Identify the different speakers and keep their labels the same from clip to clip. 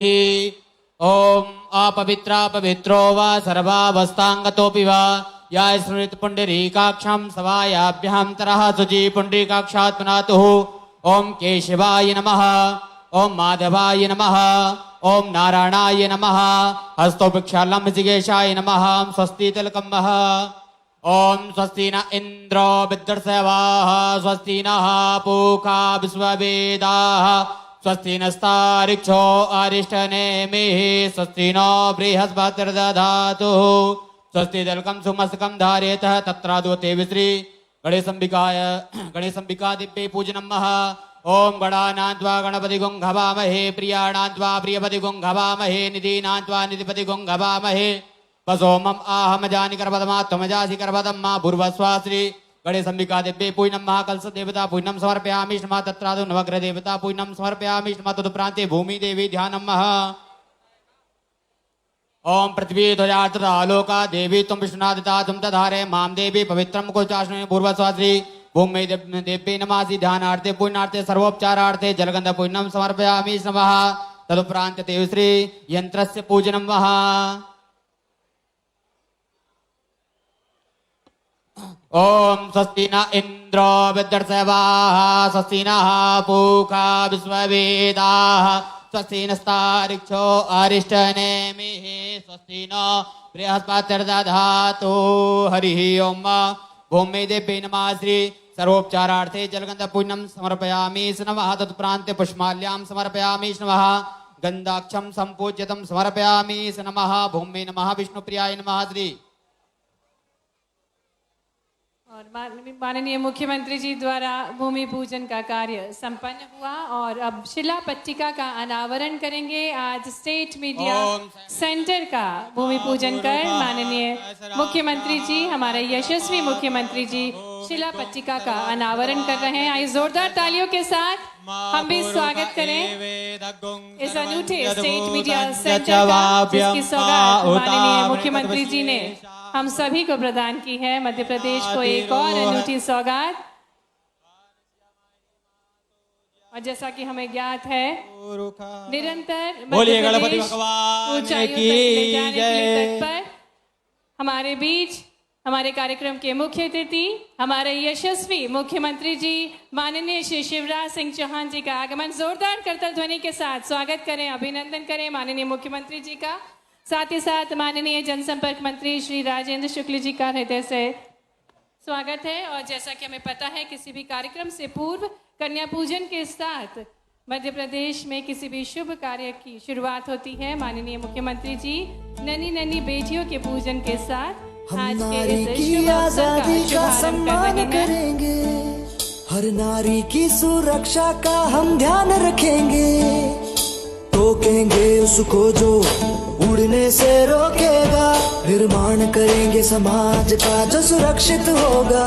Speaker 1: ओम अपवित्रा पवित्रो वा सर्वावस्थांगतोऽपि वा या स्मृत पुंडरीकाक्षं सवायाभ्यां तरः सुजी पुंडरीकाक्षात्मनातुः। ओम केशवाय नमः, ओम माधवाय नमः, ओम नारायणाय नमः, हस्तो भिक्षालं जिगेशाय नमः। स्वस्ति तिलकम्बः। ओम स्वस्ति न इंद्रो विद्युत्सेवाः, स्वस्ति नः पूषा विश्ववेदाः, स्वस्ति नस्तारिक्षो अरिष्टनेमिः, स्वस्ति नो बृहस्पतिर्दधातु, स्वस्ति तिलकं सुमस्तकं धारयेतः तत्रादुते विश्री गणेशंबिका दिव्ये पूजनमः। ओम गणानान्त्वा गणपति गुं घवामहे, प्रियाणान्त्वा प्रियपति गुं घवामहे, निधीनान्त्वा निधिपति गुं घवामहे। वसोमम आहम जानि करपदमा त्वमजासि करपदम मा भूर्भस्वाश्री गणेशंबिका दिव्ये पूजनमः। कलश देवता पूजनं समर्पयामि स्म तत्रादु नवग्रह देवता पूजनं समर्पयामि स्म तदुपरान्ते भूमि देवी ध्यानमः। ओम पृथ्वी ध्वजार्त्र आलोका देवी तुम विष्णुनादिता तुम तधारे माम देवी पवित्रम कोचाश्रमे पूर्वस्वाश्री भूमि देव्ये नमासि ध्यानार्थे पुण्यार्थे सर्वोपचारार्थे जलगंध पूजनं समर्पयामि नमः। तदुपरान्ते देवश्री यंत्रस्य पूजनं वः। ओम स्वस्ति न इंद्रो विद्युत्सेवाः, स्वस्ति नः पूषा विश्ववेदाः, स्वस्ति नस्तारिक्षो अरिष्टनेमिः, स्वस्ति नो बृहस्पतिर्दधातु। हरिः ओम। भूमि देव्ये नमः। श्री सर्वोपचारार्थे जलगंध पूजनं समर्पयामि नमः। तत्प्रान्ते पुष्पमाल्यां समर्पयामि नमः। गन्धाक्षं सम्पूज्यतं समर्पयामि नमः। भूमि नमः। विष्णुप्रियाय नमः। श्री
Speaker 2: और माननीय मुख्यमंत्री जी द्वारा भूमि पूजन का कार्य संपन्न हुआ और अब शिला पट्टिका का अनावरण करेंगे। आज स्टेट मीडिया सेंटर का भूमि पूजन कर माननीय मुख्यमंत्री जी, हमारे यशस्वी मुख्यमंत्री जी शिला पट्टिका का अनावरण कर रहे हैं। आइए जोरदार तालियों के साथ हम भी स्वागत करें इस अनूठे स्टेट मीडिया सेंटर का, जिसकी सौगात माननीय मुख्यमंत्री जी ने हम सभी को प्रदान की है। मध्य प्रदेश को एक और अनूठी सौगात। और जैसा कि हमें ज्ञात है, निरंतर
Speaker 1: बोलिए गणपति भगवान की जय।
Speaker 2: पर हमारे बीच हमारे कार्यक्रम के मुख्य अतिथि हमारे यशस्वी मुख्यमंत्री जी माननीय श्री शिवराज सिंह चौहान जी का आगमन। जोरदार करताल ध्वनि के साथ स्वागत करें, अभिनंदन करें माननीय मुख्यमंत्री जी का। साथ ही साथ माननीय जनसंपर्क मंत्री श्री राजेंद्र शुक्ल जी का हृदय से स्वागत है। और जैसा कि हमें पता है, किसी भी कार्यक्रम से पूर्व कन्या पूजन के साथ मध्य प्रदेश में किसी भी शुभ कार्य की शुरुआत होती है। माननीय मुख्यमंत्री जी नन्ही नन्ही बेटियों के पूजन के साथ आज के इस शुभ अवसर का शुभारंभ कर रहे हैं।
Speaker 3: हर नारी की सुरक्षा का हम ध्यान रखेंगे, रोकेंगे उसको जो उड़ने से रोकेगा, निर्माण करेंगे समाज का जो सुरक्षित होगा।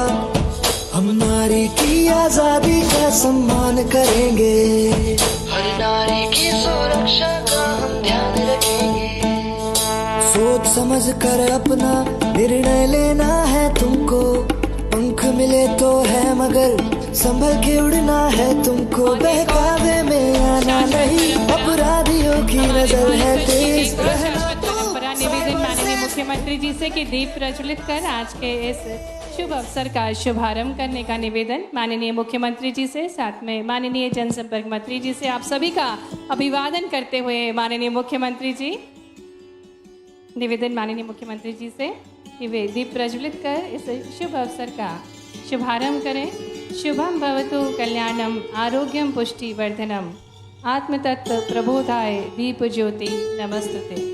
Speaker 3: हम नारी की आजादी का सम्मान करेंगे, हर नारी की सुरक्षा का हम ध्यान रखेंगे। सोच समझ कर अपना निर्णय लेना है तुमको, पंख मिले तो है मगर संभल के उड़ना है तुमको। बहकावे में आना नहीं, अपराधियों की नजर है तेज रहना।
Speaker 2: निवेदन माननीय मुख्यमंत्री जी से कि दीप प्रज्वलित कर आज के इस शुभ अवसर का शुभारंभ करने का निवेदन माननीय मुख्यमंत्री जी से, साथ में माननीय जनसंपर्क मंत्री जी से। आप सभी का अभिवादन करते हुए माननीय मुख्यमंत्री जी, निवेदन माननीय मुख्यमंत्री जी से कि वे दीप प्रज्वलित कर इस शुभ अवसर का शुभारंभ करें। शुभम भवतु कल्याणम आरोग्यम पुष्टि वर्धनम आत्मतत्व प्रबोधाय दीप ज्योति नमस्तुते।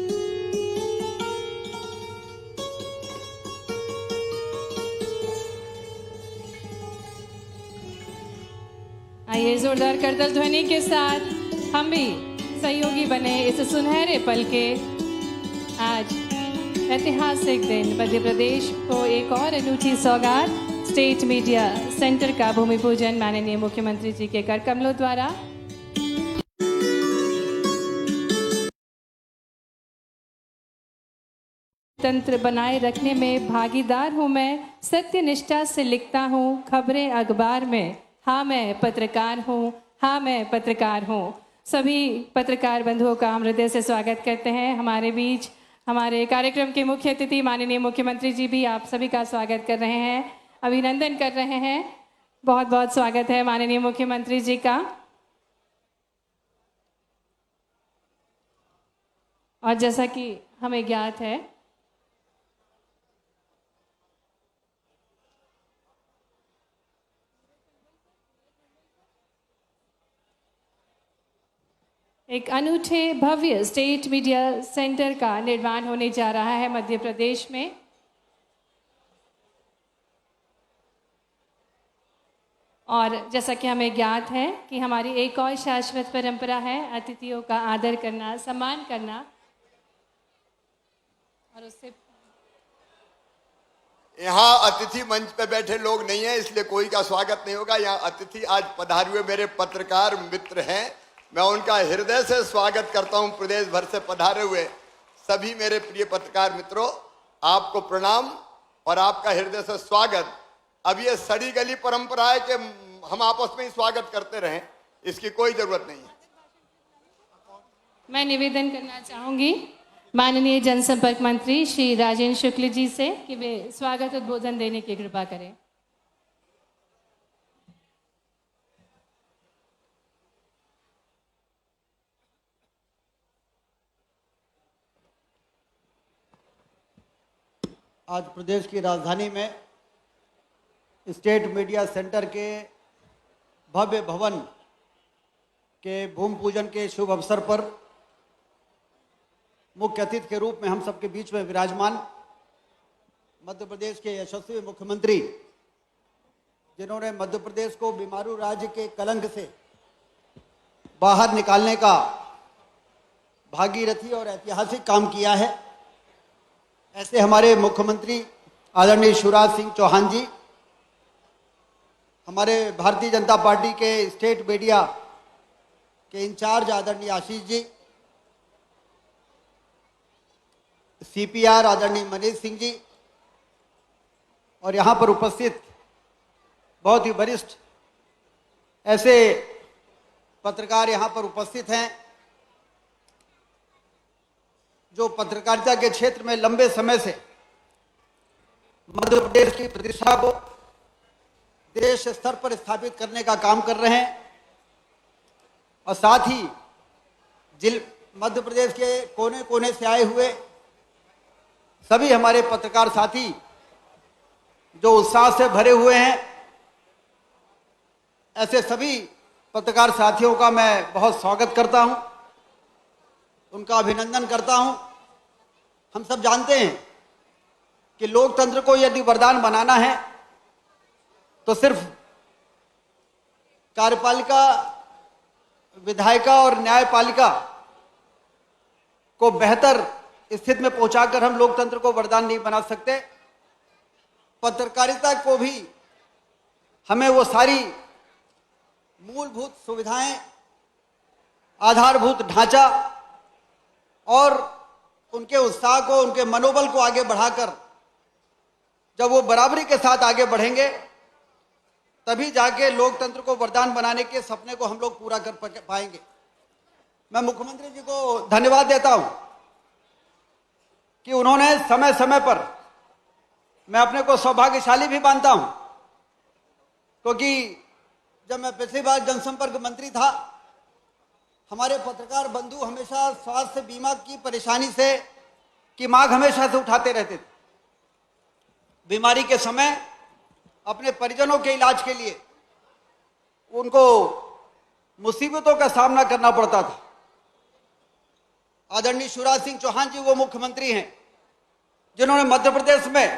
Speaker 2: आइए जोरदार करताल ध्वनि के साथ हम भी सहयोगी बने इस सुनहरे पल के। आज ऐतिहासिक दिन मध्य प्रदेश को एक और अनूठी सौगात, स्टेट मीडिया सेंटर का भूमि पूजन माननीय मुख्यमंत्री जी के कर कमलों द्वारा। तंत्र बनाए रखने में भागीदार हूँ मैं, सत्य निष्ठा से लिखता हूँ खबरें अखबार में। हाँ मैं पत्रकार हूँ, हाँ मैं पत्रकार हूँ। सभी पत्रकार बंधुओं का हम हृदय से स्वागत करते हैं हमारे बीच। हमारे कार्यक्रम के मुख्य अतिथि माननीय मुख्यमंत्री जी भी आप सभी का स्वागत कर रहे हैं, अभिनंदन कर रहे हैं। बहुत बहुत स्वागत है माननीय मुख्यमंत्री जी का। और जैसा कि हमें ज्ञात है, एक अनूठे भव्य स्टेट मीडिया सेंटर का निर्माण होने जा रहा है मध्य प्रदेश में। और जैसा कि हमें ज्ञात है कि हमारी एक और शाश्वत परंपरा है अतिथियों का आदर करना, सम्मान करना। और उससे
Speaker 4: यहाँ अतिथि मंच पे बैठे लोग नहीं हैं, इसलिए कोई का स्वागत नहीं होगा। यहाँ अतिथि आज पधारे हुए मेरे पत्रकार मित्र हैं, मैं उनका हृदय से स्वागत करता हूँ। प्रदेश भर से पधारे हुए सभी मेरे प्रिय पत्रकार मित्रों, आपको प्रणाम और आपका हृदय से स्वागत। अब ये सड़ी गली परंपरा है कि हम आपस में ही स्वागत करते रहें, इसकी कोई जरूरत नहीं है।
Speaker 2: मैं निवेदन करना चाहूंगी माननीय जनसंपर्क मंत्री श्री राजेंद्र शुक्ल जी से कि वे स्वागत उद्बोधन देने की कृपा करें।
Speaker 5: आज प्रदेश की राजधानी में स्टेट मीडिया सेंटर के भव्य भवन के भूमि पूजन के शुभ अवसर पर मुख्य अतिथि के रूप में हम सबके बीच में विराजमान मध्य प्रदेश के यशस्वी मुख्यमंत्री, जिन्होंने मध्य प्रदेश को बीमारू राज्य के कलंक से बाहर निकालने का भागीरथी और ऐतिहासिक काम किया है, ऐसे हमारे मुख्यमंत्री आदरणीय शिवराज सिंह चौहान जी, हमारे भारतीय जनता पार्टी के स्टेट मीडिया के इंचार्ज आदरणीय आशीष जी, सीपीआर आदरणीय मनीष सिंह जी, और यहाँ पर उपस्थित बहुत ही वरिष्ठ ऐसे पत्रकार यहाँ पर उपस्थित हैं जो पत्रकारिता के क्षेत्र में लंबे समय से मध्य प्रदेश की प्रतिष्ठा को देश स्तर पर स्थापित करने का काम कर रहे हैं। और साथ ही मध्य प्रदेश के कोने कोने से आए हुए सभी हमारे पत्रकार साथी जो उत्साह से भरे हुए हैं, ऐसे सभी पत्रकार साथियों का मैं बहुत स्वागत करता हूं, उनका अभिनंदन करता हूं। हम सब जानते हैं कि लोकतंत्र को यदि वरदान बनाना है तो सिर्फ कार्यपालिका, विधायिका और न्यायपालिका को बेहतर स्थिति में पहुंचाकर हम लोकतंत्र को वरदान नहीं बना सकते। पत्रकारिता को भी हमें वो सारी मूलभूत सुविधाएं, आधारभूत ढांचा और उनके उत्साह को, उनके मनोबल को आगे बढ़ाकर जब वो बराबरी के साथ आगे बढ़ेंगे तभी जाके लोकतंत्र को वरदान बनाने के सपने को हम लोग पूरा कर पाएंगे। मैं मुख्यमंत्री जी को धन्यवाद देता हूं कि उन्होंने समय समय पर, मैं अपने को सौभाग्यशाली भी मानता हूं क्योंकि जब मैं पिछली बार जनसंपर्क मंत्री था, हमारे पत्रकार बंधु हमेशा स्वास्थ्य बीमा की परेशानी से की मांग हमेशा से उठाते रहते थे। बीमारी के समय अपने परिजनों के इलाज के लिए उनको मुसीबतों का सामना करना पड़ता था। आदरणीय शिवराज सिंह चौहान जी वो मुख्यमंत्री हैं जिन्होंने मध्य प्रदेश में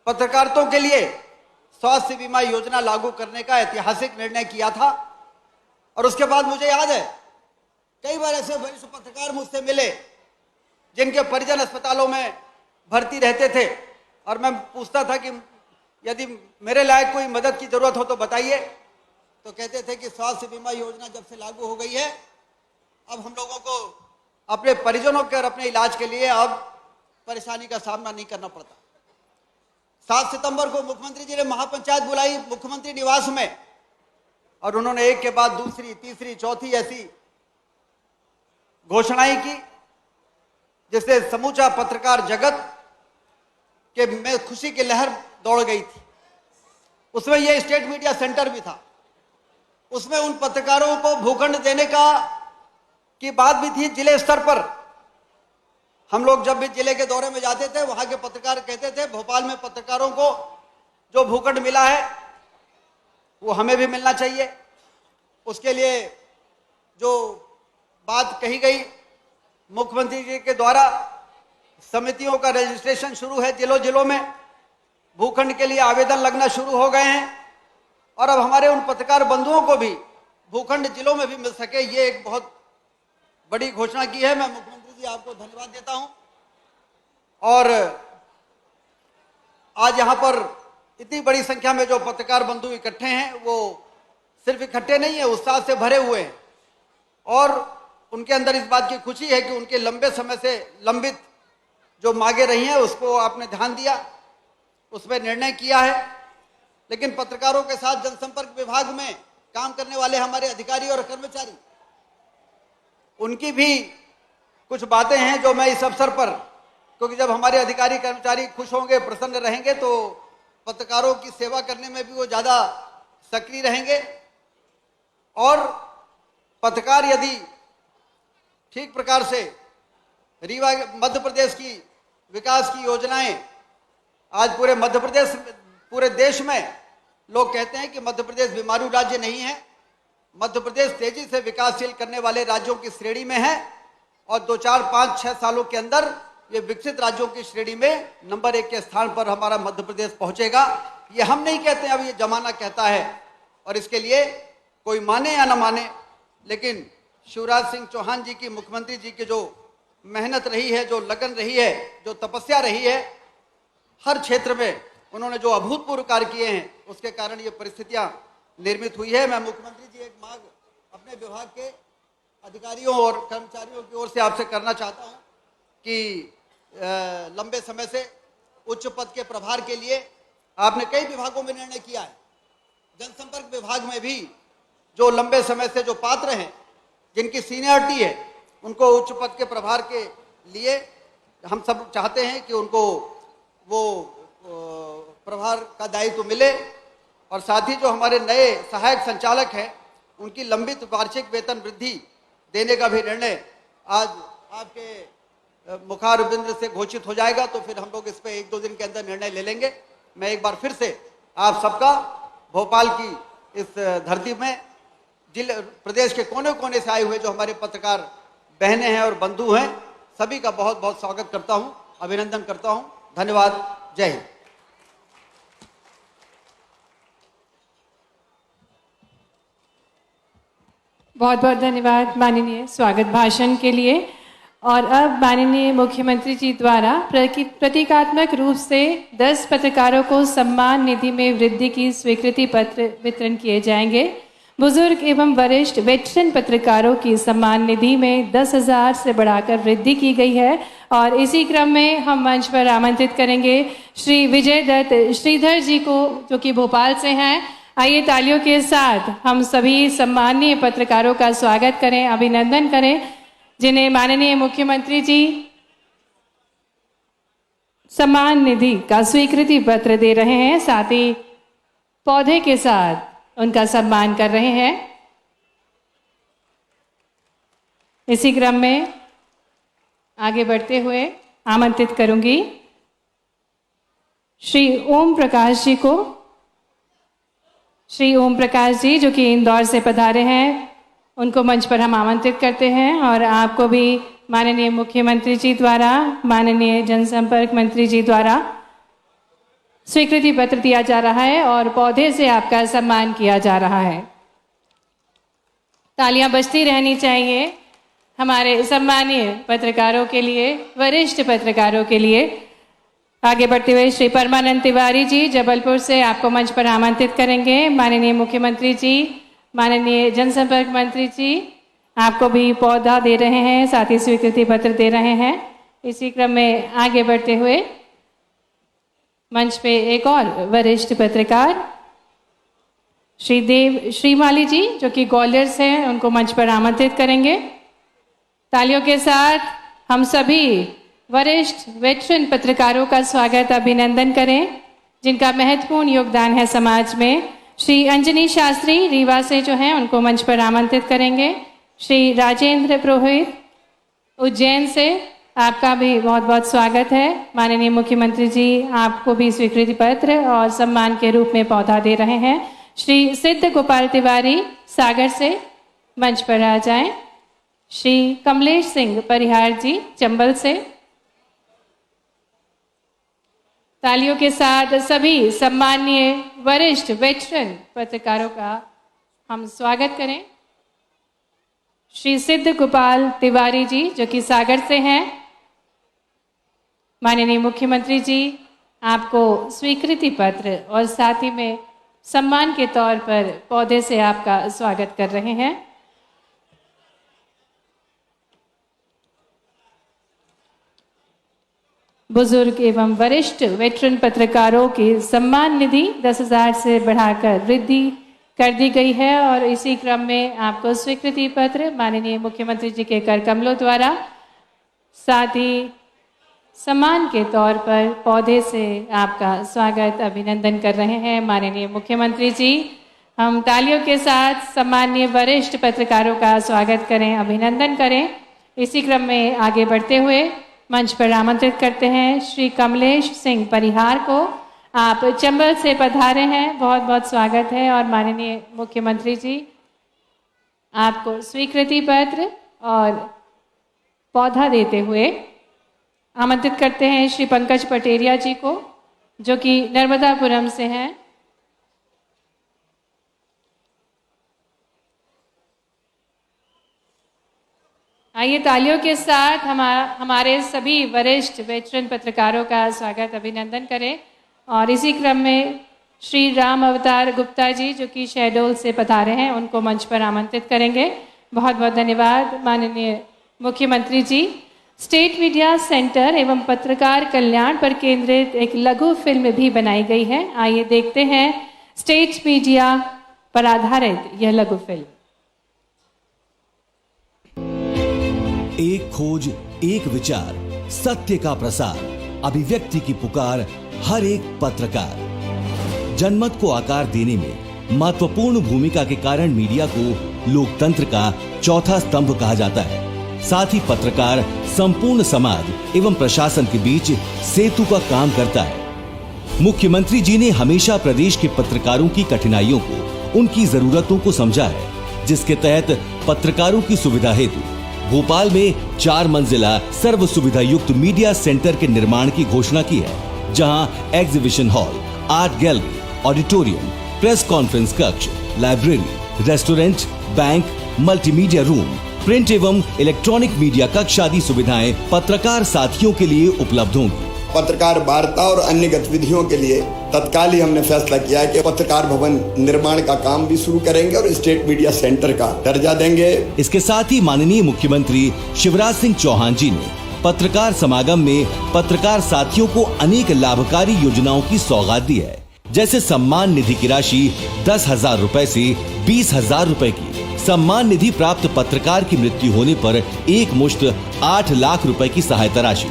Speaker 5: पत्रकारिता के लिए स्वास्थ्य बीमा योजना लागू करने का ऐतिहासिक निर्णय किया था। और उसके बाद मुझे याद है कई बार ऐसे वरिष्ठ पत्रकार मुझसे मिले जिनके परिजन अस्पतालों में भर्ती रहते थे और मैं पूछता था कि यदि मेरे लायक कोई मदद की जरूरत हो तो बताइए। तो कहते थे कि स्वास्थ्य बीमा योजना जब से लागू हो गई है अब हम लोगों को अपने परिजनों के और अपने इलाज के लिए अब परेशानी का सामना नहीं करना पड़ता। 7 सितंबर को मुख्यमंत्री जी ने महापंचायत बुलाई मुख्यमंत्री निवास में और उन्होंने एक के बाद दूसरी, तीसरी, चौथी ऐसी घोषणाएं की, जिससे समूचा पत्रकार जगत के में खुशी की लहर दौड़ गई थी। उसमें यह स्टेट मीडिया सेंटर भी था। उसमें उन पत्रकारों को भूखंड देने की बात भी थी जिले स्तर पर। हम लोग जब भी जिले के दौरे में जाते थे, वहां के पत्रकार कहते थे भोपाल में पत्रकारों को जो भूखंड मिला है वो हमें भी मिलना चाहिए। उसके लिए जो बात कही गई मुख्यमंत्री जी के द्वारा, समितियों का रजिस्ट्रेशन शुरू है जिलों जिलों में, भूखंड के लिए आवेदन लगना शुरू हो गए हैं और अब हमारे उन पत्रकार बंधुओं को भी भूखंड जिलों में भी मिल सके, ये एक बहुत बड़ी घोषणा की है। मैं मुख्यमंत्री जी आपको धन्यवाद देता हूं। और आज यहां पर इतनी बड़ी संख्या में जो पत्रकार बंधु इकट्ठे हैं, वो सिर्फ इकट्ठे नहीं है, उत्साह से भरे हुए हैं और उनके अंदर इस बात की खुशी है कि उनके लंबे समय से लंबित जो मांगे रही हैं उसको आपने ध्यान दिया, उसमें निर्णय किया है। लेकिन पत्रकारों के साथ जनसंपर्क विभाग में काम करने वाले हमारे अधिकारी और कर्मचारी, उनकी भी कुछ बातें हैं जो मैं इस अवसर पर, क्योंकि जब हमारे अधिकारी कर्मचारी खुश होंगे, प्रसन्न रहेंगे, तो पत्रकारों की सेवा करने में भी वो ज्यादा सक्रिय रहेंगे। और पत्रकार यदि ठीक प्रकार से रीवा मध्य प्रदेश की विकास की योजनाएं, आज पूरे मध्य प्रदेश, पूरे देश में लोग कहते हैं कि मध्य प्रदेश बीमारू राज्य नहीं है, मध्य प्रदेश तेजी से विकासशील करने वाले राज्यों की श्रेणी में है और 2, 4, 5, 6 सालों के अंदर ये विकसित राज्यों की श्रेणी में नंबर 1 के स्थान पर हमारा मध्य प्रदेश पहुंचेगा। ये हम नहीं कहते हैं, अब ये जमाना कहता है। और इसके लिए कोई माने या ना माने, लेकिन शिवराज सिंह चौहान जी की, मुख्यमंत्री जी की जो मेहनत रही है, जो लगन रही है, जो तपस्या रही है, हर क्षेत्र में उन्होंने जो अभूतपूर्व कार्य किए हैं, उसके कारण ये परिस्थितियां निर्मित हुई है। मैं मुख्यमंत्री जी एक मांग अपने विभाग के अधिकारियों और कर्मचारियों की ओर से आपसे करना चाहता हूं कि लंबे समय से उच्च पद के प्रभार के लिए आपने कई विभागों में निर्णय किया है। जनसंपर्क विभाग में भी जो लंबे समय से जो पात्र हैं, जिनकी सीनियरिटी है, उनको उच्च पद के प्रभार के लिए हम सब चाहते हैं कि उनको वो प्रभार का दायित्व मिले। और साथ ही जो हमारे नए सहायक संचालक हैं, उनकी लंबित वार्षिक वेतन वृद्धि देने का भी निर्णय आज आपके मुखारबिंद से घोषित हो जाएगा, तो फिर हम लोग इस पर 1-2 दिन के अंदर निर्णय ले लेंगे। मैं एक बार फिर से आप सबका भोपाल की इस धरती में प्रदेश के कोने कोने से आए हुए जो हमारे पत्रकार बहनें हैं और बंधु हैं, सभी का बहुत बहुत स्वागत करता हूं, अभिनंदन करता हूं। धन्यवाद। जय हिंद।
Speaker 2: बहुत बहुत धन्यवाद माननीय स्वागत भाषण के लिए। और अब माननीय मुख्यमंत्री जी द्वारा प्रतीकात्मक रूप से 10 पत्रकारों को सम्मान निधि में वृद्धि की स्वीकृति पत्र वितरण किए जाएंगे। बुजुर्ग एवं वरिष्ठ वेटरन पत्रकारों की सम्मान निधि में 10,000 से बढ़ाकर वृद्धि की गई है। और इसी क्रम में हम मंच पर आमंत्रित करेंगे श्री विजय दत्त श्रीधर जी को, जो कि भोपाल से हैं। आइए तालियों के साथ हम सभी सम्मानीय पत्रकारों का स्वागत करें, अभिनंदन करें, जिन्हें माननीय मुख्यमंत्री जी सम्मान निधि का स्वीकृति पत्र दे रहे हैं, साथ ही पौधे के साथ उनका सम्मान कर रहे हैं। इसी क्रम में आगे बढ़ते हुए आमंत्रित करूंगी श्री ओम प्रकाश जी को। श्री ओम प्रकाश जी जो कि इंदौर से पधारे हैं, उनको मंच पर हम आमंत्रित करते हैं। और आपको भी माननीय मुख्यमंत्री जी द्वारा, माननीय जनसंपर्क मंत्री जी द्वारा स्वीकृति पत्र दिया जा रहा है और पौधे से आपका सम्मान किया जा रहा है। तालियां बजती रहनी चाहिए हमारे सम्मानीय पत्रकारों के लिए, वरिष्ठ पत्रकारों के लिए। आगे बढ़ते हुए श्री परमानंद तिवारी जी जबलपुर से आपको मंच पर आमंत्रित करेंगे। माननीय मुख्यमंत्री जी, माननीय जनसंपर्क मंत्री जी आपको भी पौधा दे रहे हैं, साथ ही स्वीकृति पत्र दे रहे हैं। इसी क्रम में आगे बढ़ते हुए मंच पे एक और वरिष्ठ पत्रकार श्री देव श्रीमाली जी जो कि ग्वालियर से हैं, उनको मंच पर आमंत्रित करेंगे। तालियों के साथ हम सभी वरिष्ठ वेटरन पत्रकारों का स्वागत अभिनंदन करें, जिनका महत्वपूर्ण योगदान है समाज में। श्री अंजनी शास्त्री रीवा से जो हैं उनको मंच पर आमंत्रित करेंगे। श्री राजेंद्र पुरोहित उज्जैन से, आपका भी बहुत बहुत स्वागत है। माननीय मुख्यमंत्री जी आपको भी स्वीकृति पत्र और सम्मान के रूप में पौधा दे रहे हैं। श्री सिद्ध गोपाल तिवारी सागर से मंच पर आ जाएं। श्री कमलेश सिंह परिहार जी चंबल से। तालियों के साथ सभी सम्मानीय वरिष्ठ वेटरन पत्रकारों का हम स्वागत करें। श्री सिद्ध गोपाल तिवारी जी जो कि सागर से हैं, माननीय मुख्यमंत्री जी आपको स्वीकृति पत्र और साथ ही में सम्मान के तौर पर पौधे से आपका स्वागत कर रहे हैं। बुजुर्ग एवं वरिष्ठ वेटरन पत्रकारों की सम्मान निधि 10,000 से बढ़ाकर वृद्धि कर दी गई है और इसी क्रम में आपको स्वीकृति पत्र माननीय मुख्यमंत्री जी के कर कमलों द्वारा, साथ ही सम्मान के तौर पर पौधे से आपका स्वागत अभिनंदन कर रहे हैं माननीय मुख्यमंत्री जी। हम तालियों के साथ सम्मानीय वरिष्ठ पत्रकारों का स्वागत करें, अभिनंदन करें। इसी क्रम में आगे बढ़ते हुए मंच पर आमंत्रित करते हैं श्री कमलेश सिंह परिहार को। आप चंबल से पधारे हैं, बहुत बहुत स्वागत है। और माननीय मुख्यमंत्री जी आपको स्वीकृति पत्र और पौधा देते हुए आमंत्रित करते हैं श्री पंकज पटेरिया जी को, जो कि नर्मदापुरम से हैं। आइए तालियों के साथ हमारे सभी वरिष्ठ वेटरन पत्रकारों का स्वागत अभिनंदन करें। और इसी क्रम में श्री राम अवतार गुप्ता जी जो कि शहडोल से पधारे हैं, उनको मंच पर आमंत्रित करेंगे। बहुत बहुत धन्यवाद माननीय मुख्यमंत्री जी। स्टेट मीडिया सेंटर एवं पत्रकार कल्याण पर केंद्रित एक लघु फिल्म भी बनाई गई है। आइए देखते हैं स्टेट मीडिया पर आधारित यह लघु फिल्म।
Speaker 6: एक खोज, एक विचार, सत्य का प्रसार, अभिव्यक्ति की पुकार, हर एक पत्रकार। जनमत को आकार देने में महत्वपूर्ण भूमिका के कारण मीडिया को लोकतंत्र का चौथा स्तंभ कहा जाता है। साथ ही पत्रकार संपूर्ण समाज एवं प्रशासन के बीच सेतु का काम करता है। मुख्यमंत्री जी ने हमेशा प्रदेश के पत्रकारों की कठिनाइयों को, उनकी जरूरतों को समझा है, जिसके तहत पत्रकारों की सुविधा हेतु भोपाल में 4 मंजिला सर्व सुविधा युक्त मीडिया सेंटर के निर्माण की घोषणा की है, जहां exhibition hall, art gallery, auditorium, press conference कक्ष, library, restaurant, bank, multimedia room, print एवं इलेक्ट्रॉनिक मीडिया कक्ष आदि सुविधाएं पत्रकार साथियों के लिए उपलब्ध होंगी।
Speaker 4: पत्रकार वार्ता और अन्य गतिविधियों के लिए तत्काल ही हमने फैसला किया है कि पत्रकार भवन निर्माण का काम भी शुरू करेंगे और स्टेट मीडिया सेंटर का दर्जा देंगे।
Speaker 6: इसके साथ ही माननीय मुख्यमंत्री शिवराज सिंह चौहान जी ने पत्रकार समागम में पत्रकार साथियों को अनेक लाभकारी योजनाओं की सौगात दी है, जैसे सम्मान निधि की राशि 10,000 रुपए से 20,000 रुपए की, सम्मान निधि प्राप्त पत्रकार की मृत्यु होने पर एक मुश्त 8 लाख रुपए की सहायता राशि,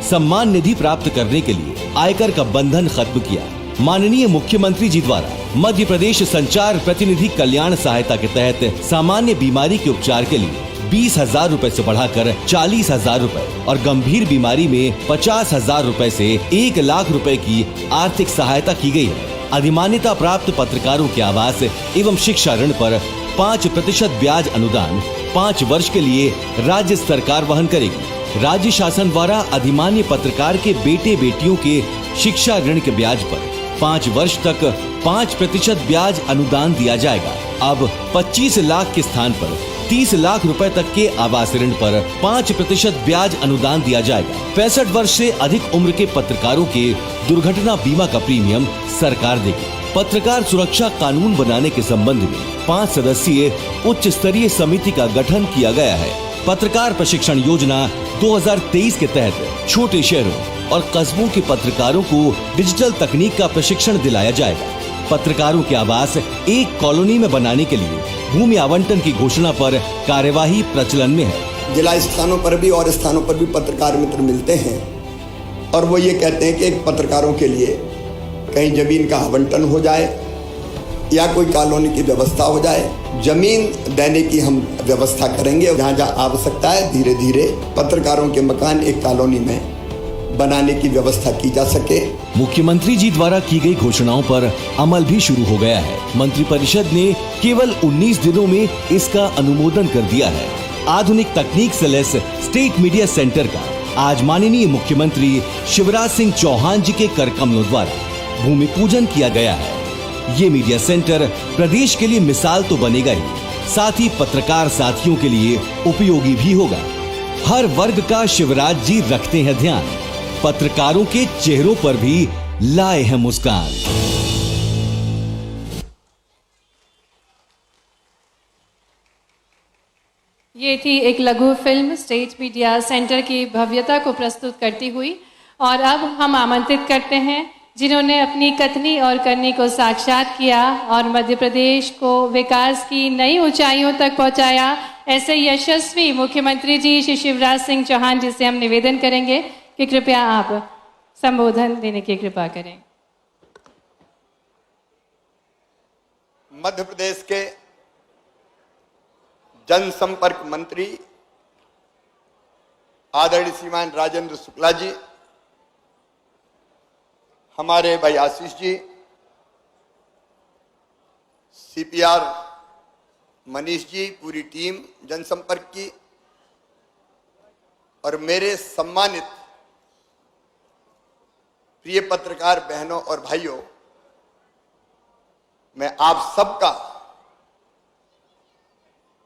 Speaker 6: सम्मान निधि प्राप्त करने के लिए आयकर का बंधन खत्म किया। माननीय मुख्यमंत्री जी द्वारा मध्य प्रदेश संचार प्रतिनिधि कल्याण सहायता के तहत सामान्य बीमारी के उपचार के लिए 20,000 रुपए से बढ़ाकर 40,000 रुपए और गंभीर बीमारी में 50,000 रुपए से 1 लाख रुपए की आर्थिक सहायता की गई है। अधिमान्यता प्राप्त पत्रकारों के आवास एवं शिक्षा ऋण पर 5% ब्याज अनुदान 5 वर्ष के लिए राज्य सरकार वहन करेगी। राज्य शासन द्वारा अधिमान्य पत्रकार के बेटे बेटियों के शिक्षा ऋण के ब्याज पर 5 वर्ष तक 5% ब्याज अनुदान दिया जाएगा। अब 25 लाख के स्थान पर 30 लाख रुपए तक के आवास ऋण पर 5% ब्याज अनुदान दिया जाएगा। 65 वर्ष से अधिक उम्र के पत्रकारों के दुर्घटना बीमा का प्रीमियम सरकार देगी। पत्रकार सुरक्षा कानून बनाने के संबंध में 5 सदस्यीय उच्च स्तरीय समिति का गठन किया गया है। पत्रकार प्रशिक्षण योजना 2023 के तहत छोटे शहरों और कस्बों के पत्रकारों को डिजिटल तकनीक का प्रशिक्षण दिलाया जाएगा। पत्रकारों के आवास एक कॉलोनी में बनाने के लिए भूमि आवंटन की घोषणा पर कार्यवाही प्रचलन में है।
Speaker 4: जिला स्थानों पर भी और स्थानों पर भी पत्रकार मित्र मिलते हैं और वो ये कहते हैं कि एक पत्रकारों के लिए कहीं जमीन का आवंटन हो जाए या कोई कॉलोनी की व्यवस्था हो जाए। जमीन देने की हम व्यवस्था करेंगे, जहाँ जहाँ आवश्यकता है धीरे धीरे पत्रकारों के मकान एक कॉलोनी में बनाने की व्यवस्था की जा सके।
Speaker 6: मुख्यमंत्री जी द्वारा की गई घोषणाओं पर अमल भी शुरू हो गया है। मंत्रिपरिषद ने केवल 19 दिनों में इसका अनुमोदन कर दिया है। आधुनिक तकनीक से लैस स्टेट मीडिया सेंटर का आज माननीय मुख्यमंत्री शिवराज सिंह चौहान जी के कर कमलों द्वारा भूमि पूजन किया गया है। ये मीडिया सेंटर प्रदेश के लिए मिसाल तो बनेगा ही, साथ ही पत्रकार साथियों के लिए उपयोगी भी होगा। हर वर्ग का शिवराज जी रखते हैं ध्यान, पत्रकारों के चेहरों पर भी लाए हैं मुस्कान।
Speaker 2: ये थी एक लघु फिल्म स्टेट मीडिया सेंटर की भव्यता को प्रस्तुत करती हुई। और अब हम आमंत्रित करते हैं जिन्होंने अपनी कथनी और करनी को साक्षात किया और मध्य प्रदेश को विकास की नई ऊंचाइयों तक पहुंचाया, ऐसे यशस्वी मुख्यमंत्री जी श्री शिवराज सिंह चौहान जी से हम निवेदन करेंगे कि कृपया आप संबोधन देने की कृपा करें।
Speaker 4: मध्य प्रदेश के जनसंपर्क मंत्री आदरणीय श्रीमान राजेंद्र शुक्ला जी, हमारे भाई आशीष जी, सीपीआर मनीष जी, पूरी टीम जनसंपर्क की, और मेरे सम्मानित प्रिय पत्रकार बहनों और भाइयों, मैं आप सबका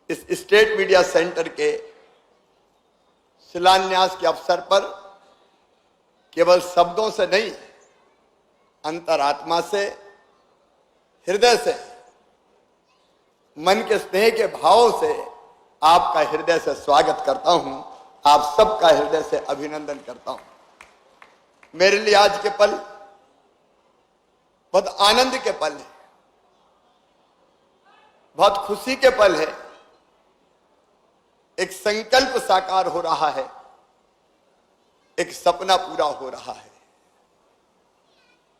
Speaker 4: इस स्टेट मीडिया सेंटर के शिलान्यास के अवसर पर केवल शब्दों से नहीं, अंतरात्मा से, हृदय से, मन के स्नेह के भाव से आपका हृदय से स्वागत करता हूं, आप सबका हृदय से अभिनंदन करता हूं। मेरे लिए आज के पल बहुत आनंद के पल है, बहुत खुशी के पल है। एक संकल्प साकार हो रहा है, एक सपना पूरा हो रहा है।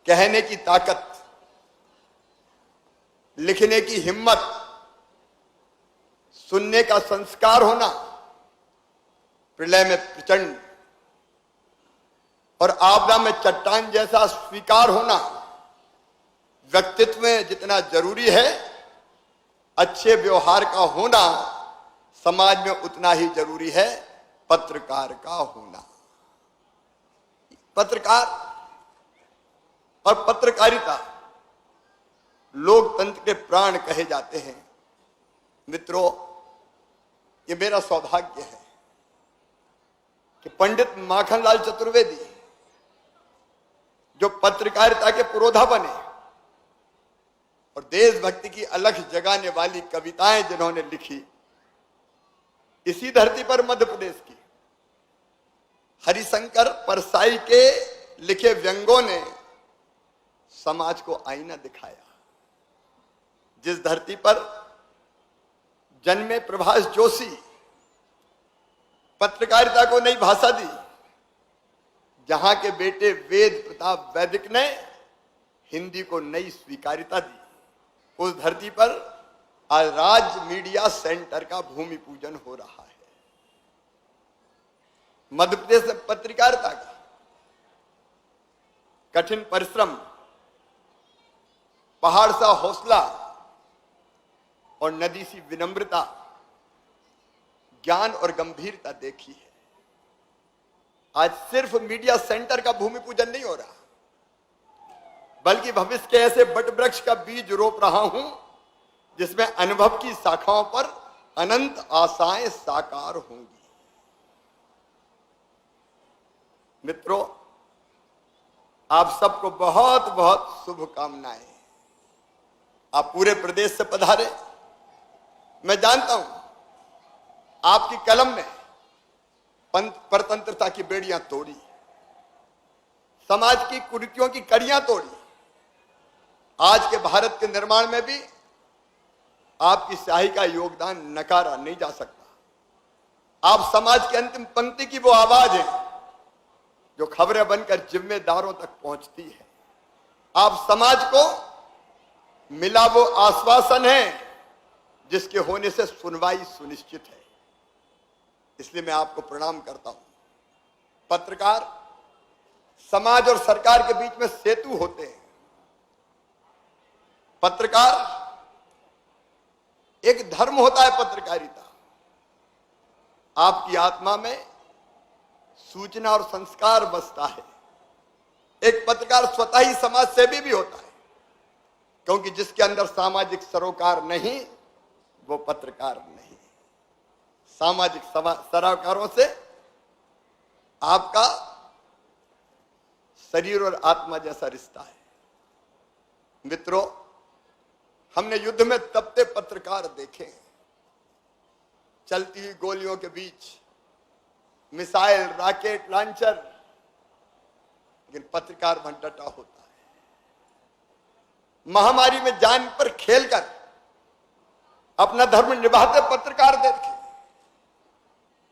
Speaker 4: कहने की ताकत, लिखने की हिम्मत, सुनने का संस्कार होना, प्रलय में प्रचंड और आपदा में चट्टान जैसा स्वीकार होना, व्यक्तित्व में जितना जरूरी है अच्छे व्यवहार का होना, समाज में उतना ही जरूरी है पत्रकार का होना। पत्रकार और पत्रकारिता लोकतंत्र के प्राण कहे जाते हैं। मित्रों, ये मेरा सौभाग्य है कि पंडित माखनलाल चतुर्वेदी जो पत्रकारिता के पुरोधा बने और देशभक्ति की अलख जगाने वाली कविताएं जिन्होंने लिखी, इसी धरती पर मध्य प्रदेश की हरिशंकर परसाई के लिखे व्यंगों ने समाज को आईना दिखाया। जिस धरती पर जन्मे प्रभाष जोशी पत्रकारिता को नई भाषा दी, जहां के बेटे वेद प्रताप वैदिक ने हिंदी को नई स्वीकारिता दी, उस धरती पर आज राज्य मीडिया सेंटर का भूमि पूजन हो रहा है। मध्य प्रदेश में पत्रकारिता का कठिन परिश्रम, पहाड़ सा हौसला और नदी सी विनम्रता, ज्ञान और गंभीरता देखी है। आज सिर्फ मीडिया सेंटर का भूमि पूजन नहीं हो रहा, बल्कि भविष्य के ऐसे बट वृक्ष का बीज रोप रहा हूं जिसमें अनुभव की शाखाओं पर अनंत आशाएं साकार होंगी। मित्रों, आप सबको बहुत बहुत शुभकामनाएं। आप पूरे प्रदेश से पधारे। मैं जानता हूं आपकी कलम ने परतंत्रता की बेड़ियां तोड़ी, समाज की कुरीतियों की कड़ियां तोड़ी। आज के भारत के निर्माण में भी आपकी स्याही का योगदान नकारा नहीं जा सकता। आप समाज की अंतिम पंक्ति की वो आवाज है जो खबरें बनकर जिम्मेदारों तक पहुंचती है। आप समाज को मिला वो आश्वासन है जिसके होने से सुनवाई सुनिश्चित है। इसलिए मैं आपको प्रणाम करता हूं। पत्रकार समाज और सरकार के बीच में सेतु होते हैं। पत्रकार एक धर्म होता है। पत्रकारिता आपकी आत्मा में सूचना और संस्कार बसता है। एक पत्रकार स्वतः ही समाज सेवी भी होता है, क्योंकि जिसके अंदर सामाजिक सरोकार नहीं वो पत्रकार नहीं। सामाजिक सरोकारों से आपका शरीर और आत्मा जैसा रिश्ता है। मित्रों, हमने युद्ध में तपते पत्रकार देखे, चलती हुई गोलियों के बीच मिसाइल, रॉकेट लॉन्चर, लेकिन पत्रकार वहां डटा होता है। महामारी में जान पर खेलकर अपना धर्म निभाते पत्रकार देखे।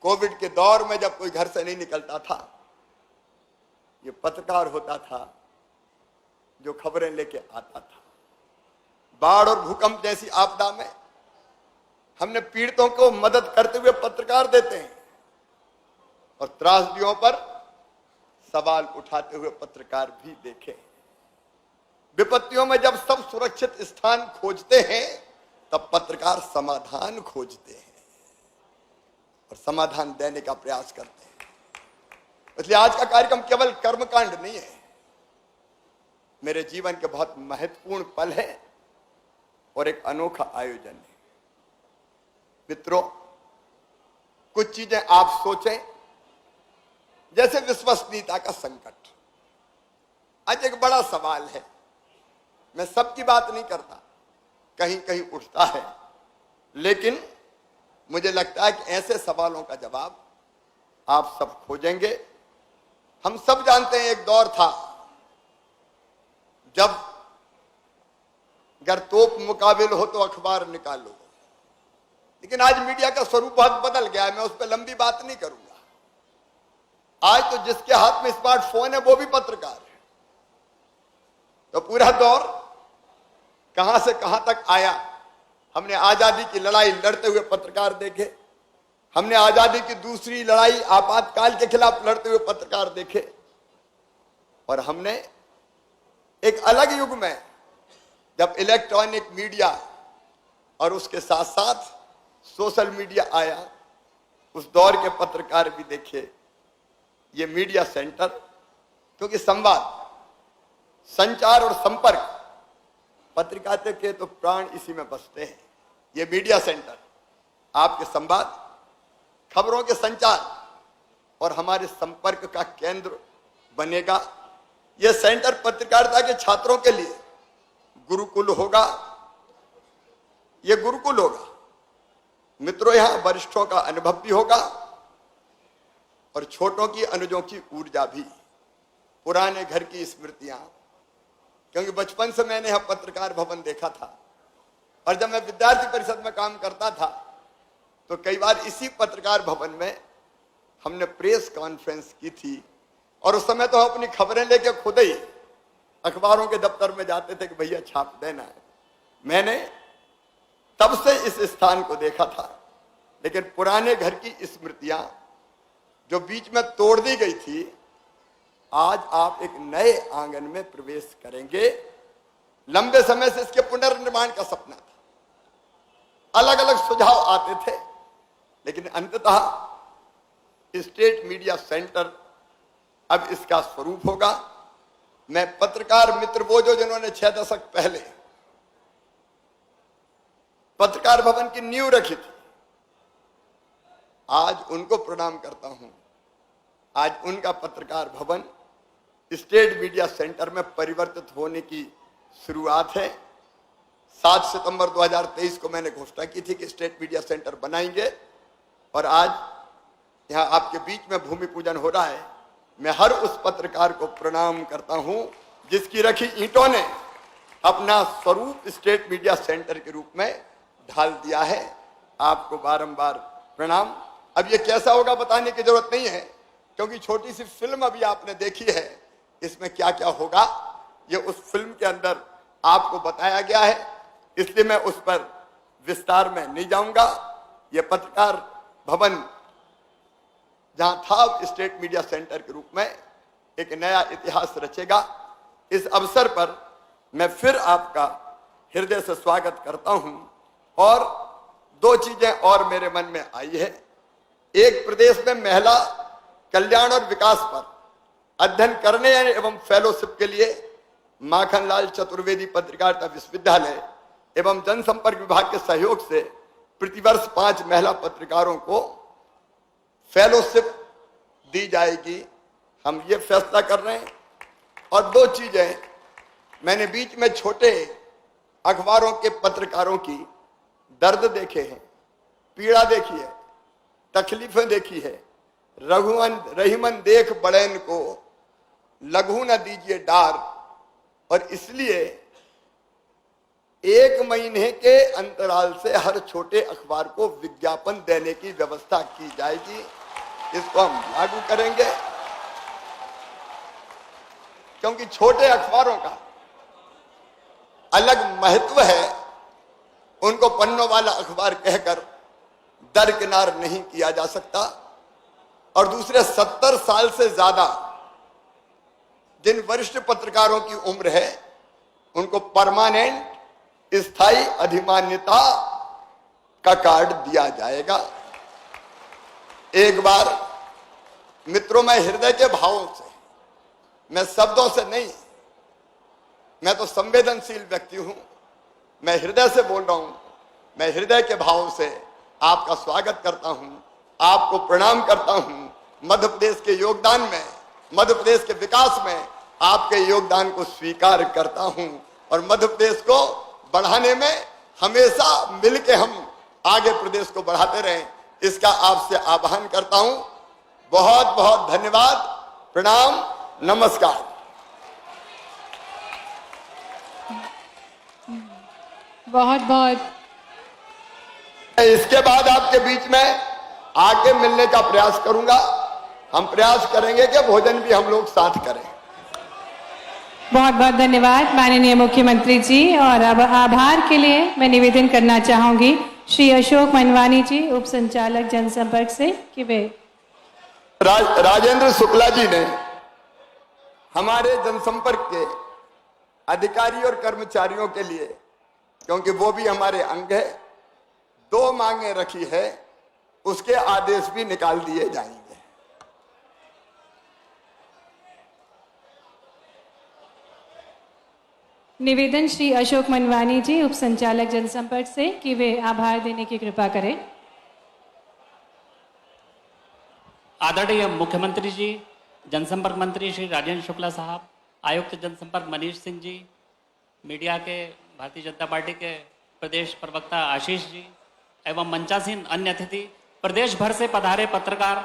Speaker 4: कोविड के दौर में जब कोई घर से नहीं निकलता था, ये पत्रकार होता था जो खबरें लेके आता था। बाढ़ और भूकंप जैसी आपदा में हमने पीड़ितों को मदद करते हुए पत्रकार देते हैं, और त्रासदियों पर सवाल उठाते हुए पत्रकार भी देखे। विपत्तियों में जब सब सुरक्षित स्थान खोजते हैं तब पत्रकार समाधान खोजते हैं और समाधान देने का प्रयास करते हैं। इसलिए आज का कार्यक्रम केवल कर्मकांड नहीं है, मेरे जीवन के बहुत महत्वपूर्ण पल है और एक अनोखा आयोजन है। मित्रों, कुछ चीजें आप सोचें, जैसे विश्वसनीयता का संकट आज एक बड़ा सवाल है। मैं सबकी बात नहीं करता, कहीं कहीं उठता है, लेकिन मुझे लगता है कि ऐसे सवालों का जवाब आप सब खोजेंगे। हम सब जानते हैं एक दौर था जब अगर तोप मुकाबिल हो तो अखबार निकालो, लेकिन आज मीडिया का स्वरूप बहुत बदल गया है। मैं उस पर लंबी बात नहीं करूंगा। आज तो जिसके हाथ में स्मार्टफोन है वो भी पत्रकार है। तो पूरा दौर कहां से कहां तक आया। हमने आजादी की लड़ाई लड़ते हुए पत्रकार देखे, हमने आजादी की दूसरी लड़ाई आपातकाल के खिलाफ लड़ते हुए पत्रकार देखे, और हमने एक अलग युग में जब इलेक्ट्रॉनिक मीडिया और उसके साथ साथ सोशल मीडिया आया, उस दौर के पत्रकार भी देखे। ये मीडिया सेंटर, क्योंकि संवाद, संचार और संपर्क पत्रकारिता के तो प्राण इसी में बसते हैं। ये मीडिया सेंटर आपके संवाद, खबरों के संचार और हमारे संपर्क का केंद्र बनेगा। यह सेंटर पत्रकारिता के छात्रों के लिए गुरुकुल होगा। यह गुरुकुल होगा। मित्रों, यहां वरिष्ठों का अनुभव भी होगा और छोटों की अनुजों की ऊर्जा भी, पुराने घर की स्मृतियां। क्योंकि बचपन से मैंने यहां पत्रकार भवन देखा था, और जब मैं विद्यार्थी परिषद में काम करता था तो कई बार इसी पत्रकार भवन में हमने प्रेस कॉन्फ्रेंस की थी। और उस समय तो हम अपनी खबरें लेके खुद ही अखबारों के दफ्तर में जाते थे कि भैया छाप देना है। मैंने तब से इस स्थान को देखा था, लेकिन पुराने घर की स्मृतियां जो बीच में तोड़ दी गई थी, आज आप एक नए आंगन में प्रवेश करेंगे। लंबे समय से इसके पुनर्निर्माण का सपना था, अलग अलग सुझाव आते थे, लेकिन अंततः स्टेट मीडिया सेंटर अब इसका स्वरूप होगा। मैं पत्रकार मित्र वो जो जिन्होंने 6 दशक पहले पत्रकार भवन की नींव रखी थी, आज उनको प्रणाम करता हूं। आज उनका पत्रकार भवन स्टेट मीडिया सेंटर में परिवर्तित होने की शुरुआत है। 7 सितंबर 2023 को मैंने घोषणा की थी कि स्टेट मीडिया सेंटर बनाएंगे, और आज यहां आपके बीच में भूमि पूजन हो रहा है। मैं हर उस पत्रकार को प्रणाम करता हूं जिसकी रखी ईंटों ने अपना स्वरूप स्टेट मीडिया सेंटर के रूप में ढाल दिया है। आपको बारंबार प्रणाम। अब ये कैसा होगा बताने की जरूरत नहीं है, क्योंकि छोटी सी फिल्म अभी आपने देखी है, इसमें क्या क्या होगा ये उस फिल्म के अंदर आपको बताया गया है, इसलिए मैं उस पर विस्तार में नहीं जाऊंगा। ये पत्रकार भवन जहां था स्टेट मीडिया सेंटर के रूप में एक नया इतिहास रचेगा। इस अवसर पर मैं फिर आपका हृदय से स्वागत करता हूं। और दो चीजें और मेरे मन में आई है। एक, प्रदेश में महिला कल्याण और विकास पर अध्ययन करने एवं फेलोशिप के लिए माखनलाल चतुर्वेदी पत्रकारिता विश्वविद्यालय एवं जनसंपर्क विभाग के सहयोग से प्रतिवर्ष 5 महिला पत्रकारों को फेलोशिप दी जाएगी। हम ये फैसला कर रहे हैं। और दो चीजें, मैंने बीच में छोटे अखबारों के पत्रकारों की दर्द देखे हैं, पीड़ा देखी है, तकलीफें देखी है। रहीमन देख बड़ैन को लघु न दीजिए डार, और इसलिए 1 महीने के अंतराल से हर छोटे अखबार को विज्ञापन देने की व्यवस्था की जाएगी। इसको हम लागू करेंगे, क्योंकि छोटे अखबारों का अलग महत्व है। उनको पन्नों वाला अखबार कहकर दरकिनार नहीं किया जा सकता। और दूसरे, 70 साल से ज्यादा जिन वरिष्ठ पत्रकारों की उम्र है उनको परमानेंट स्थायी अधिमान्यता का कार्ड दिया जाएगा। एक बार मित्रों, मैं हृदय के भावों से, मैं शब्दों से नहीं, मैं तो संवेदनशील व्यक्ति हूं, मैं हृदय से बोल रहा हूं। मैं हृदय के भावों से आपका स्वागत करता हूं, आपको प्रणाम करता हूं। मध्य प्रदेश के योगदान में, मध्य प्रदेश के विकास में आपके योगदान को स्वीकार करता हूं, और मध्य प्रदेश को बढ़ाने में हमेशा मिलके हम आगे प्रदेश को बढ़ाते रहें, इसका आपसे आह्वान करता हूं। बहुत बहुत धन्यवाद, प्रणाम, नमस्कार।
Speaker 2: बहुत बहुत
Speaker 4: इसके बाद आपके बीच में आके मिलने का प्रयास करूंगा। हम प्रयास करेंगे कि भोजन भी हम लोग साथ करें।
Speaker 2: बहुत बहुत धन्यवाद माननीय मुख्यमंत्री जी। और अब आभार के लिए मैं निवेदन करना चाहूंगी श्री अशोक मनवानी जी, उप संचालक जनसंपर्क से, कि वे
Speaker 4: राजेंद्र शुक्ला जी ने हमारे जनसंपर्क के अधिकारी और कर्मचारियों के लिए, क्योंकि वो भी हमारे अंग है, 2 मांगे रखी है, उसके आदेश भी निकाल दिए जाएंगे।
Speaker 2: निवेदन श्री अशोक मनवानी जी, उप संचालक जनसंपर्क से, कि वे आभार देने की कृपा करें।
Speaker 7: आदरणीय मुख्यमंत्री जी, जनसंपर्क मंत्री श्री राजेंद्र शुक्ला साहब, आयुक्त जनसंपर्क मनीष सिंह जी, मीडिया के भारतीय जनता पार्टी के प्रदेश प्रवक्ता आशीष जी एवं मंचासीन अन्य अतिथि, प्रदेश भर से पधारे पत्रकार,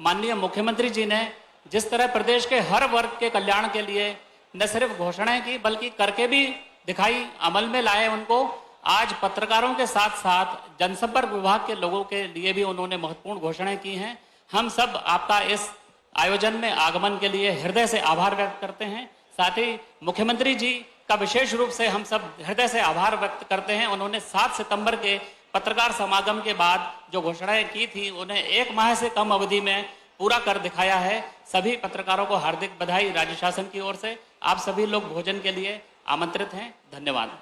Speaker 7: माननीय मुख्यमंत्री जी ने जिस तरह प्रदेश के हर वर्ग के कल्याण के लिए न सिर्फ घोषणाएं की बल्कि करके भी दिखाई, अमल में लाए उनको, आज पत्रकारों के साथ साथ जनसंपर्क विभाग के लोगों के लिए भी उन्होंने महत्वपूर्ण घोषणाएं की हैं। हम सब आपका इस आयोजन में आगमन के लिए हृदय से आभार व्यक्त करते हैं। साथ ही मुख्यमंत्री जी का विशेष रूप से हम सब हृदय से आभार व्यक्त करते हैं। उन्होंने 7 सितंबर के पत्रकार समागम के बाद जो घोषणाएं की थी उन्हें 1 माह से कम अवधि में पूरा कर दिखाया है। सभी पत्रकारों को हार्दिक बधाई राज्य शासन की ओर से। आप सभी लोग भोजन के लिए आमंत्रित हैं। धन्यवाद।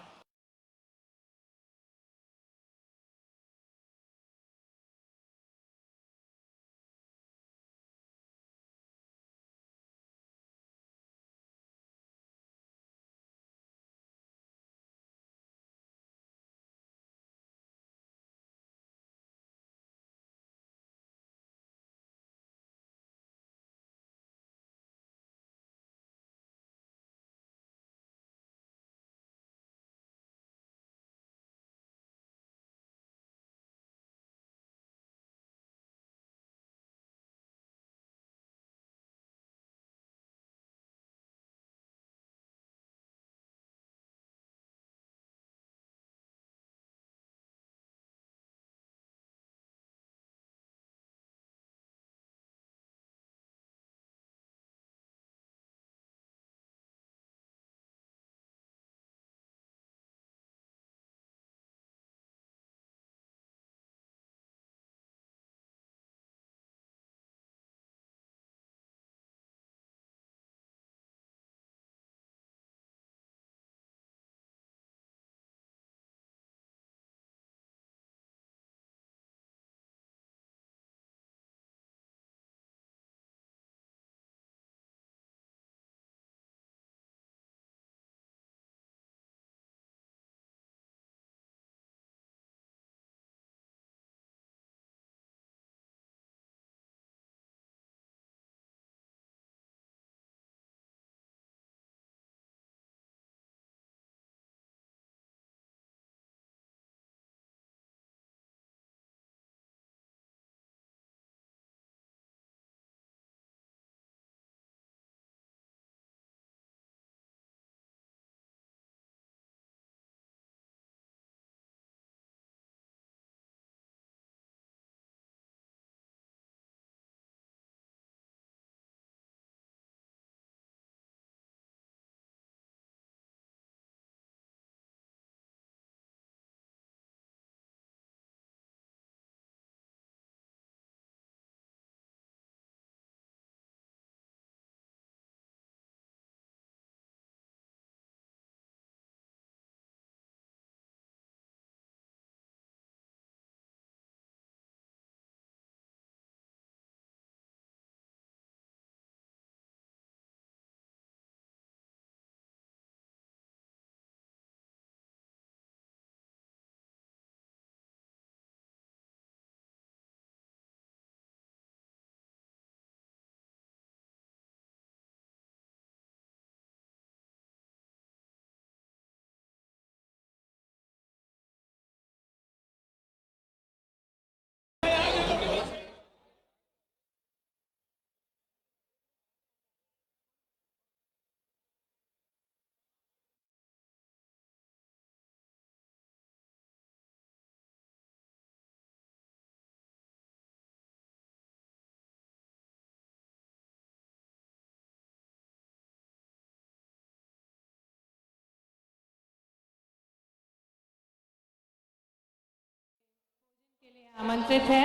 Speaker 2: आमंत्रित है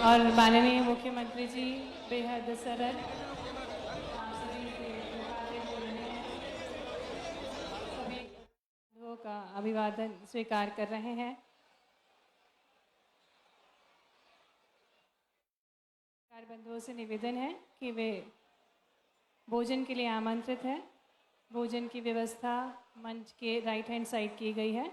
Speaker 2: और माननीय मुख्यमंत्री जी बेहद सरल आप सभी के मुखातिब बोलने सभी बंधुओं का अभिवादन स्वीकार कर रहे हैं। बंधुओं से निवेदन है कि वे भोजन के लिए आमंत्रित हैं। भोजन की व्यवस्था मंच के राइट हैंड साइड की गई है।